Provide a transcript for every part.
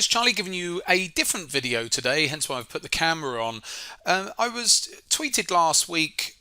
it's Charlie giving you a different video today, hence why I've put the camera on. I was tweeted last week,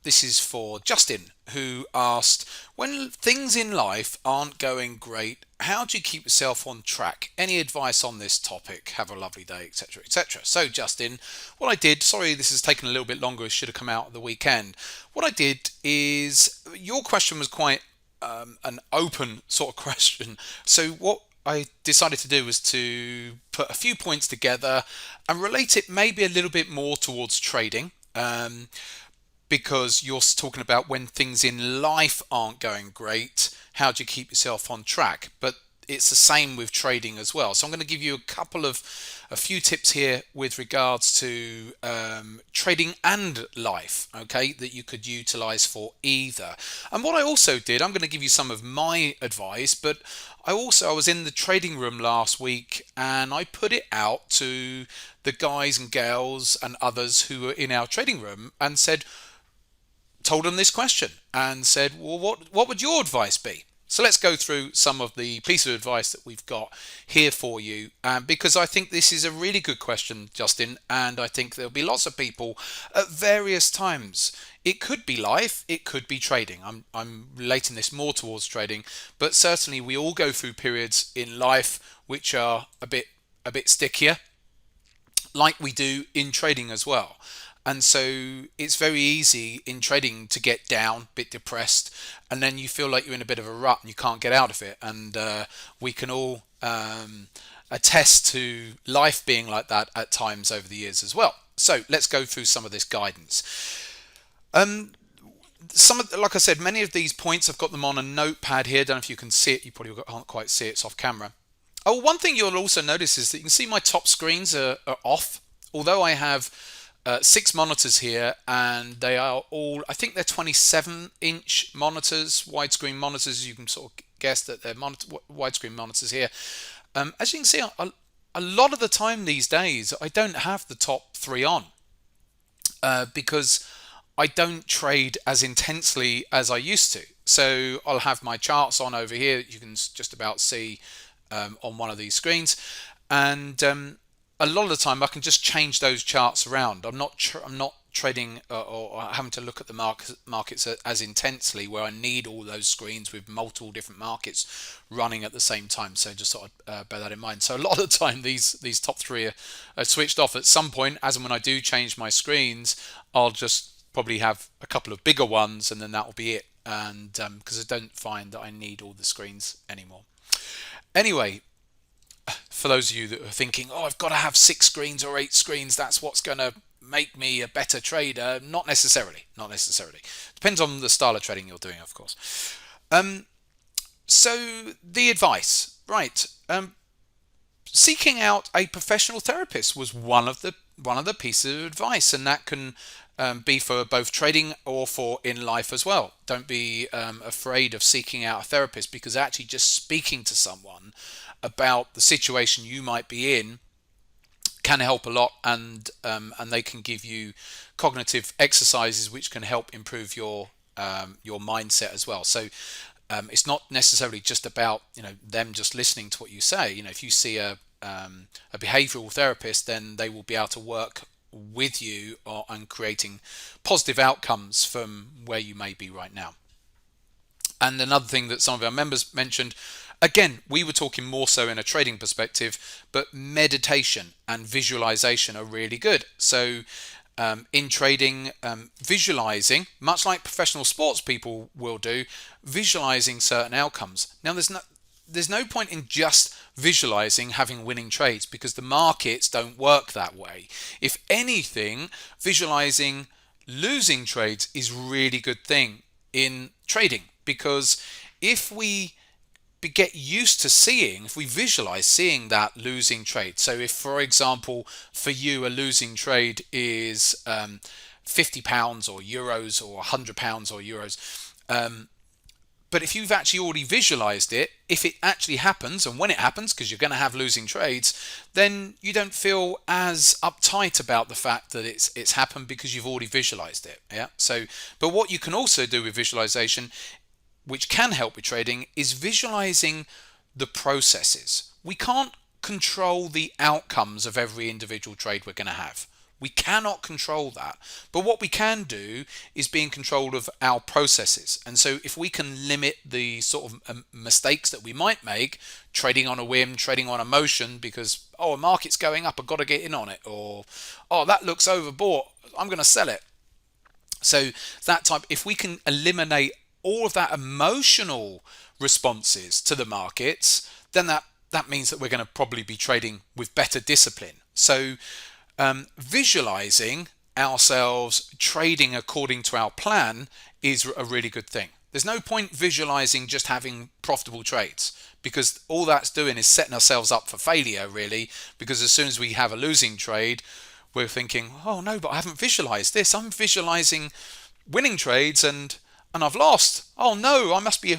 this is for Justin, who asked, when things in life aren't going great, how do you keep yourself on track? Any advice on this topic? Have a lovely day, etc, etc. So Justin, what I did, sorry this has taken a little bit longer, it should have come out at the weekend. What I did is, your question was quite an open sort of question. So what I decided to do was to put a few points together and relate it maybe a little bit more towards trading, because you're talking about when things in life aren't going great, how do you keep yourself on track? But it's the same with trading as well. So I'm going to give you a few tips here with regards to trading and life, okay, that you could utilize for either. And what I also did, I'm going to give you some of my advice, but I was in the trading room last week and I put it out to the guys and girls and others who were in our trading room and told them this question and said, well, what would your advice be? So let's go through some of the piece of advice that we've got here for you, because I think this is a really good question, Justin, and I think there'll be lots of people at various times. It could be life, it could be trading. I'm relating this more towards trading, but certainly we all go through periods in life which are a bit stickier, like we do in trading as well. And so it's very easy in trading to get down, a bit depressed, and then you feel like you're in a bit of a rut and you can't get out of it. And we can all attest to life being like that at times over the years as well. So let's go through some of this guidance. Like I said, many of these points, I've got them on a notepad here. Don't know if you can see it. You probably can't quite see it. It's off camera. Oh, one thing you'll also notice is that you can see my top screens are off. Although I have 6 monitors here, and they are all, I think they're 27-inch monitors, widescreen monitors. You can sort of guess that they're widescreen monitors here. As you can see, a lot of the time these days, I don't have the top 3 on because I don't trade as intensely as I used to. So I'll have my charts on over here. You can just about see on one of these screens, and a lot of the time I can just change those charts around. I'm not trading or having to look at the markets as intensely, where I need all those screens with multiple different markets running at the same time. So just sort of bear that in mind. So a lot of the time these top 3 are switched off. At some point, as and when I do change my screens, I'll just probably have a couple of bigger ones, and then that will be it. And because I don't find that I need all the screens anymore. Anyway, for those of you that are thinking, oh, I've got to have 6 screens or 8 screens, that's what's going to make me a better trader. Not necessarily. Depends on the style of trading you're doing, of course. So the advice, right? Seeking out a professional therapist was one of the pieces of advice, and that can be for both trading or for in life as well. Don't be afraid of seeking out a therapist, because actually just speaking to someone about the situation you might be in can help a lot, and they can give you cognitive exercises which can help improve your mindset as well. So it's not necessarily just about them just listening to what you say. If you see a behavioral therapist, then they will be able to work with you on creating positive outcomes from where you may be right now. And another thing that some of our members mentioned, again, we were talking more so in a trading perspective, but meditation and visualization are really good. So in trading, visualizing, much like professional sports people will do, visualizing certain outcomes. Now, there's no point in just visualizing having winning trades, because the markets don't work that way. If anything, visualizing losing trades is a really good thing in trading, because if we get used to if we visualize seeing that losing trade. So if, for example, for you a losing trade is £50 or euros, or £100 or euros, but if you've actually already visualized it, if it actually happens, and when it happens, because you're going to have losing trades, then you don't feel as uptight about the fact that it's happened, because you've already visualized it. Yeah. So, but what you can also do with visualization, which can help with trading, is visualizing the processes. We can't control the outcomes of every individual trade we're going to have. We cannot control that. But what we can do is be in control of our processes. And so if we can limit the sort of mistakes that we might make, trading on a whim, trading on emotion, because, oh, a market's going up, I've got to get in on it. Or, oh, that looks overbought, I'm going to sell it. So that type, if we can eliminate all of that emotional responses to the markets, then that means that we're going to probably be trading with better discipline. So visualizing ourselves trading according to our plan is a really good thing. There's no point visualizing just having profitable trades, because all that's doing is setting ourselves up for failure, really, because as soon as we have a losing trade, we're thinking, oh no, but I haven't visualized this. I'm visualizing winning trades and I've lost. Oh no, I must be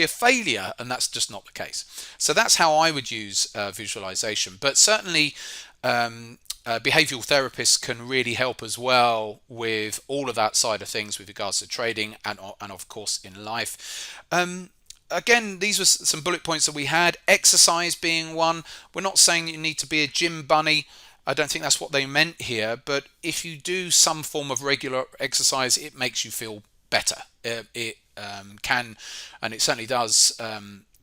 a failure, and that's just not the case. So that's how I would use visualization. But certainly behavioral therapists can really help as well with all of that side of things with regards to trading and of course in life. Again, these were some bullet points that we had. Exercise being one. We're not saying you need to be a gym bunny. I don't think that's what they meant here. But if you do some form of regular exercise, it makes you feel better. It can, and it certainly does,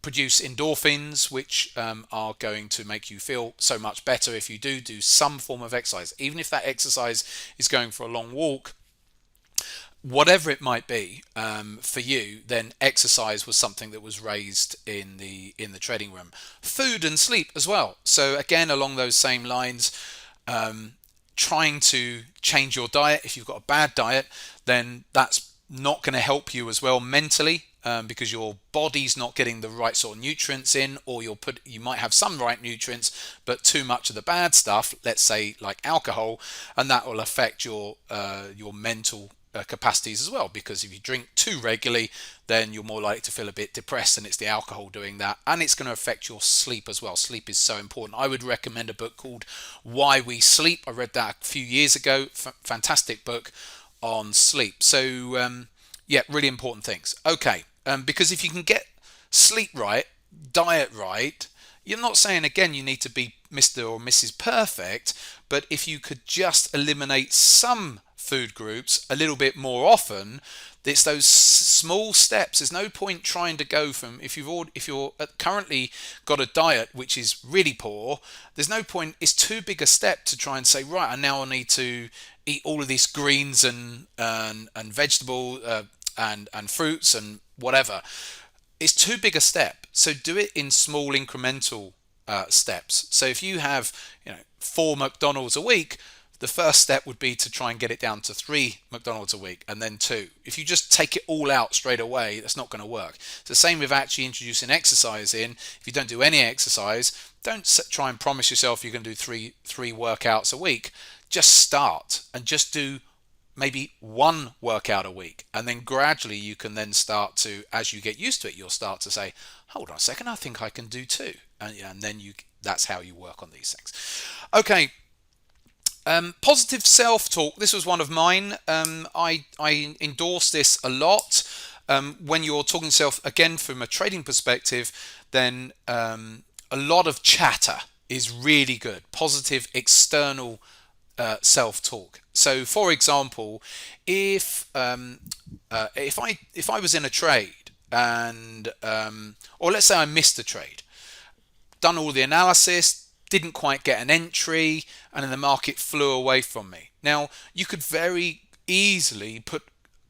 produce endorphins, which are going to make you feel so much better if you do some form of exercise. Even if that exercise is going for a long walk, whatever it might be for you, then exercise was something that was raised in the trading room. Food and sleep as well. So again, along those same lines, trying to change your diet. If you've got a bad diet, then that's not going to help you as well mentally, because your body's not getting the right sort of nutrients in, or you might have some right nutrients but too much of the bad stuff, let's say like alcohol, and that will affect your mental capacities as well, because if you drink too regularly, then you're more likely to feel a bit depressed, and it's the alcohol doing that. And it's going to affect your sleep as well. Sleep is so important. I would recommend a book called Why We Sleep. I read that a few years ago. Fantastic book on sleep. So yeah, really important things. Okay, because if you can get sleep right, diet right, you're not saying again you need to be Mr. or Mrs. Perfect, but if you could just eliminate some food groups a little bit more often, it's those small steps. There's no point trying to go from, if you're currently got a diet which is really poor, there's no point. It's too big a step to try and say, right, and now I need to eat all of these greens and vegetable and fruits and whatever. It's too big a step. So do it in small incremental steps. So if you have 4 McDonald's a week, the first step would be to try and get it down to 3 McDonald's a week, and then 2. If you just take it all out straight away, that's not going to work. It's the same with actually introducing exercise in. If you don't do any exercise, don't try and promise yourself you're going to do three workouts a week. Just start and just do maybe 1 workout a week, and then gradually you can then start to, as you get used to it, you'll start to say, hold on a second, I think I can do 2, and then that's how you work on these things. Okay. Positive self-talk. This was one of mine. I endorse this a lot. When you're talking to yourself, again, from a trading perspective, then a lot of chatter is really good. Positive external self-talk. So, for example, if I was in a trade and or let's say I missed a trade, done all the analysis, didn't quite get an entry, and then the market flew away from me. Now, you could very easily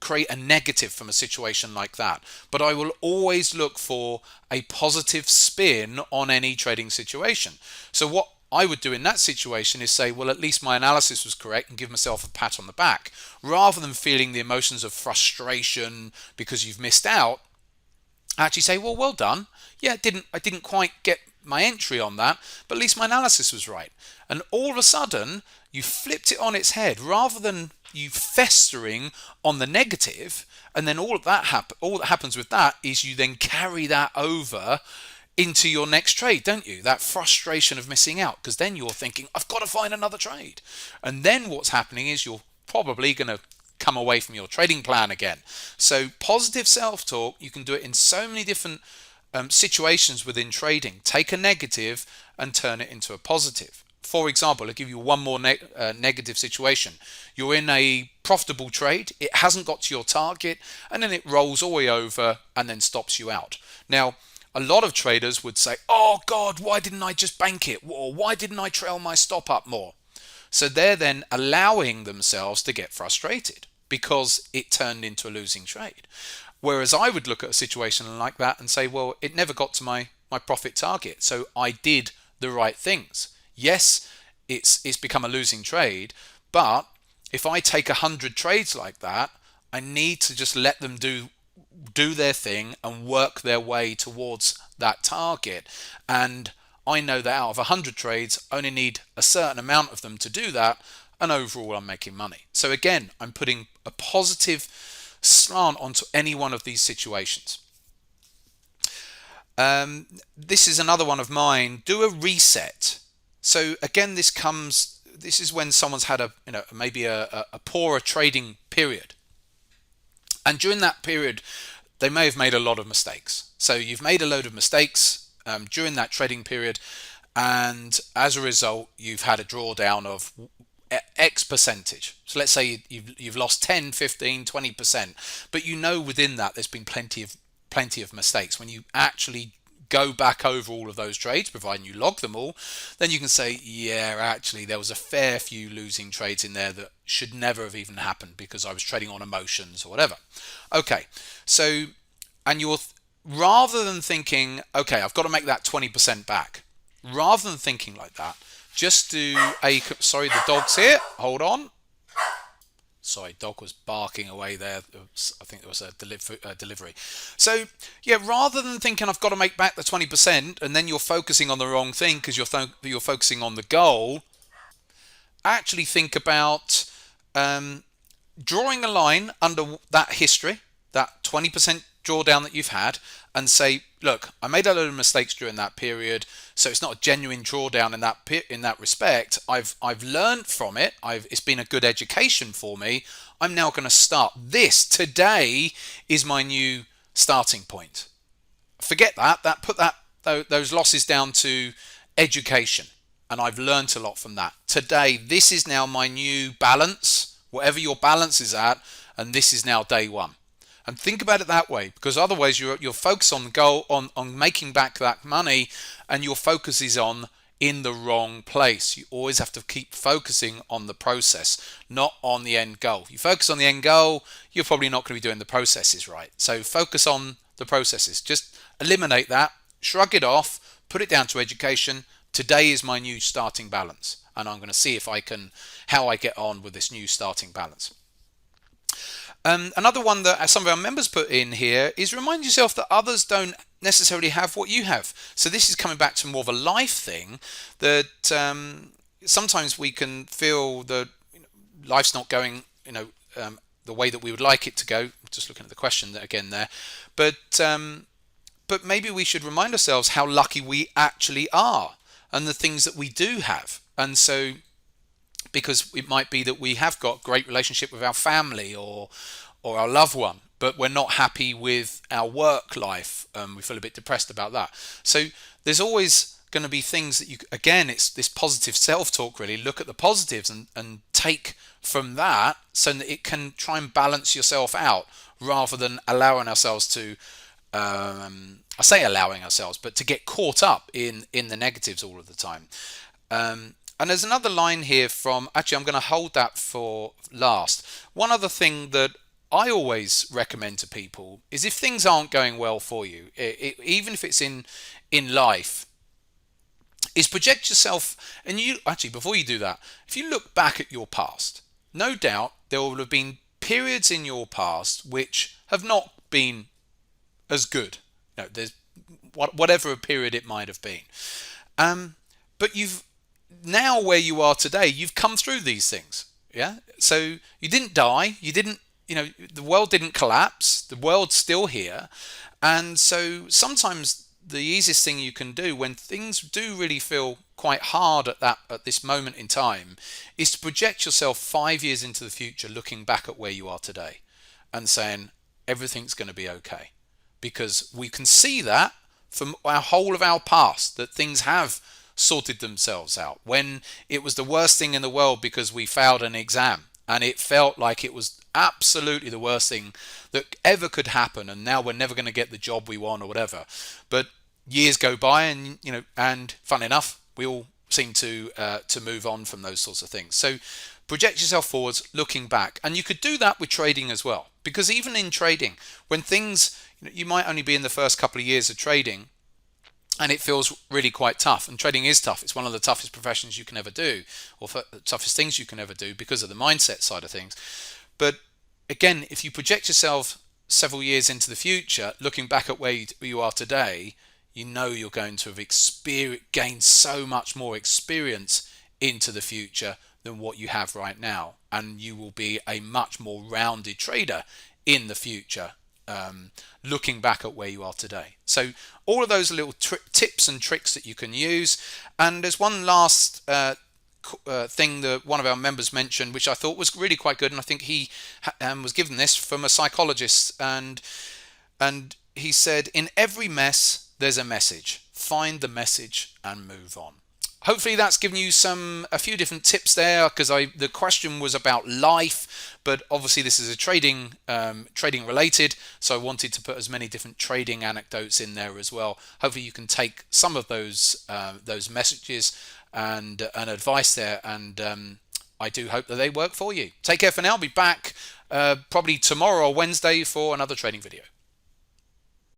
create a negative from a situation like that, but I will always look for a positive spin on any trading situation. So what I would do in that situation is say, well, at least my analysis was correct, and give myself a pat on the back, rather than feeling the emotions of frustration because you've missed out. Actually say, well done. Yeah, I didn't quite get my entry on that, but at least my analysis was right. And all of a sudden, you flipped it on its head, rather than you festering on the negative. And then all that happens with that is you then carry that over into your next trade, don't you? That frustration of missing out, because then you're thinking, I've got to find another trade. And then what's happening is you're probably going to come away from your trading plan again. So positive self-talk, you can do it in so many different situations within trading. Take a negative and turn it into a positive. For example, I'll give you one more negative situation. You're in a profitable trade, it hasn't got to your target, and then it rolls all the way over and then stops you out. Now, a lot of traders would say, oh God, why didn't I just bank it? Or why didn't I trail my stop up more? So they're then allowing themselves to get frustrated because it turned into a losing trade. Whereas I would look at a situation like that and say, well, it never got to my profit target, so I did the right things. Yes, it's become a losing trade, but if I take 100 trades like that, I need to just let them do their thing and work their way towards that target. And I know that out of 100 trades, I only need a certain amount of them to do that, and overall I'm making money. So again, I'm putting a positive slant onto any one of these situations. This is another one of mine. Do a reset. So again, this is when someone's had maybe a poorer trading period, and during that period they may have made a lot of mistakes. So you've made a load of mistakes during that trading period, and as a result you've had a drawdown of X percentage. So let's say you've lost 10, 15, 20%, but within that there's been plenty of mistakes. When you actually go back over all of those trades, providing you log them all, then you can say, yeah, actually there was a fair few losing trades in there that should never have even happened because I was trading on emotions or whatever. Okay, so, and rather than thinking, okay, I've got to make that 20% back, rather than thinking like that, just do sorry, the dog's here, hold on. Sorry, dog was barking away there. I think there was a delivery. So, yeah, rather than thinking I've got to make back the 20% and then you're focusing on the wrong thing because you're focusing on the goal, actually think about drawing a line under that history, that 20% drawdown that you've had, and say, look, I made a load of mistakes during that period, so it's not a genuine drawdown in that respect. I've learned from it. It's been a good education for me. I'm now going to start this. Today is my new starting point. Forget that. Put those losses down to education, and I've learned a lot from that. Today, this is now my new balance, whatever your balance is at, and this is now day one. And think about it that way, because otherwise you're focused on the goal, on making back that money, and your focus is in the wrong place. You always have to keep focusing on the process, not on the end goal. If you focus on the end goal, you're probably not going to be doing the processes right. So focus on the processes. Just eliminate that, shrug it off, put it down to education. Today is my new starting balance, and I'm going to see how I get on with this new starting balance. Another one that some of our members put in here is remind yourself that others don't necessarily have what you have. So this is coming back to more of a life thing, that sometimes we can feel that life's not going the way that we would like it to go. Just looking at the question again there, but maybe we should remind ourselves how lucky we actually are and the things that we do have. And so, because it might be that we have got great relationship with our family or our loved one, but we're not happy with our work life. We feel a bit depressed about that. So there's always going to be things that it's this positive self-talk, really. Look at the positives and take from that so that it can try and balance yourself out, rather than allowing ourselves to, I say allowing ourselves, but to get caught up in the negatives all of the time. And there's another line here from, actually I'm going to hold that for last. One other thing that I always recommend to people is, if things aren't going well for you, even if it's in life, is project yourself. And before you do that, if you look back at your past, no doubt there will have been periods in your past which have not been as good. There's whatever a period it might have been. But now where you are today, you've come through these things. Yeah. So you didn't die. You didn't, the world didn't collapse. The world's still here. And so sometimes the easiest thing you can do when things do really feel quite hard at this moment in time is to project yourself 5 years into the future, looking back at where you are today and saying everything's going to be okay, because we can see that from our whole of our past that things have sorted themselves out. When it was the worst thing in the world because we failed an exam, and it felt like it was absolutely the worst thing that ever could happen, and now we're never going to get the job we want or whatever. But years go by, and and fun enough, we all seem to move on from those sorts of things. So project yourself forwards, looking back, and you could do that with trading as well, because even in trading, when things, you might only be in the first couple of years of trading, and it feels really quite tough. And trading is tough. It's one of the toughest professions you can ever do, or toughest things you can ever do, because of the mindset side of things. But again, if you project yourself several years into the future, looking back at where you are today, you know you're going to have gained so much more experience into the future than what you have right now, and you will be a much more rounded trader in the future, looking back at where you are today. So all of those little tips and tricks that you can use. And there's one last thing that one of our members mentioned, which I thought was really quite good, and I think he was given this from a psychologist, and he said, in every mess there's a message. Find the message and move on. Hopefully that's given you a few different tips there, because the question was about life, but obviously this is a trading related, so I wanted to put as many different trading anecdotes in there as well. Hopefully you can take some of those messages and advice there, and I do hope that they work for you. Take care for now. I'll be back probably tomorrow or Wednesday for another trading video.